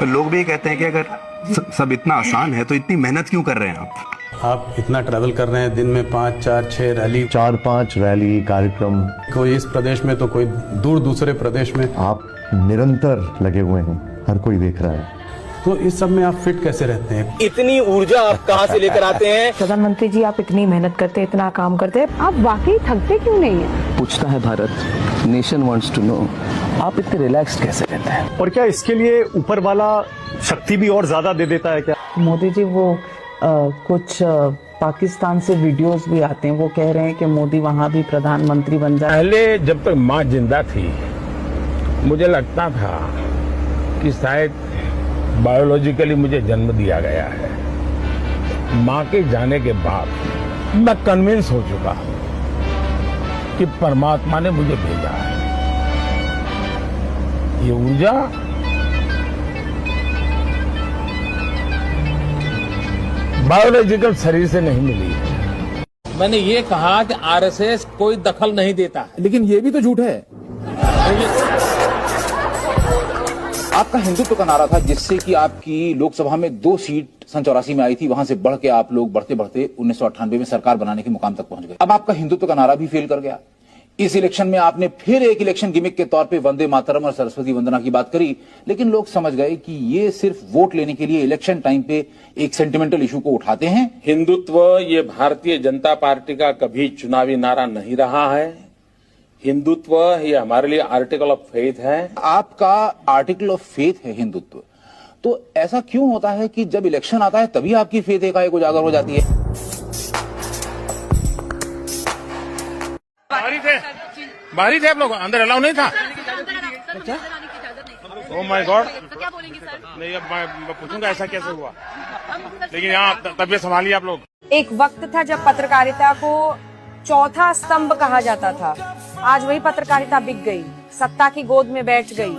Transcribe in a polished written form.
तो लोग भी कहते हैं कि अगर सब इतना आसान है तो इतनी मेहनत क्यों कर रहे हैं आप इतना ट्रैवल कर रहे हैं, दिन में 5, 4, 6 रैली, 4-5 रैली कार्यक्रम, कोई इस प्रदेश में तो कोई दूर दूसरे प्रदेश में, आप निरंतर लगे हुए हैं, हर कोई देख रहा है। तो इस सब में आप फिट कैसे रहते हैं? इतनी ऊर्जा आप कहाँ से लेकर आते हैं? प्रधानमंत्री जी, आप इतनी मेहनत करते हैं, इतना काम करते हैं, आप वाकई थकते क्यों नहीं है? पूछता है Bharat, nation wants to know, आप इतने रिलैक्स्ड कैसे रहते हैं? और क्या इसके लिए ऊपर वाला शक्ति भी और ज्यादा दे देता है क्या? मोदी जी, वो कुछ पाकिस्तान से वीडियोस भी आते हैं, वो कह रहे हैं कि मोदी वहाँ भी प्रधानमंत्री बन जाए। पहले जब तक माँ जिंदा थी मुझे लगता था कि शायद बायोलॉजिकली मुझे जन्म दिया गया है। माँ के जाने के बाद मैं कन्विंस हो चुका कि परमात्मा ने मुझे भेजा है। ये ऊर्जा बायोलॉजिकल शरीर से नहीं मिली है। मैंने ये कहा कि आरएसएस कोई दखल नहीं देता, लेकिन ये भी तो झूठ है। आपका हिंदुत्व का नारा था जिससे कि आपकी लोकसभा में 2 सीट सन 84 में आई थी, वहां से बढ़ के आप लोग बढ़ते बढ़ते 1998 में सरकार बनाने के मुकाम तक पहुंच गए। अब आपका हिंदुत्व का नारा भी फेल कर गया। इस इलेक्शन में आपने फिर एक इलेक्शन गिमिक के तौर पे वंदे मातरम और सरस्वती वंदना की बात करी, लेकिन लोग समझ गए कि ये सिर्फ वोट लेने के लिए इलेक्शन टाइम पे एक सेंटिमेंटल इशू को उठाते हैं। हिंदुत्व ये भारतीय जनता पार्टी का कभी चुनावी नारा नहीं रहा है। हिंदुत्व ये हमारे लिए आर्टिकल ऑफ फेथ है। आपका आर्टिकल ऑफ फेथ है हिंदुत्व। तो ऐसा क्यों होता है कि जब इलेक्शन आता है तभी आपकी फेथ एकाएक उजागर हो जाती है? बाहरी थे आप लोग, अंदर अलाउ नहीं था। अच्छा, ओह माय गॉड, नहीं अब मैं पूछूंगा ऐसा कैसे हुआ, लेकिन यहाँ तबीयत संभालिए आप लोग। एक वक्त था जब पत्रकारिता को चौथा स्तंभ कहा जाता था। आज वही पत्रकारिता बिक गई, सत्ता की गोद में बैठ गई।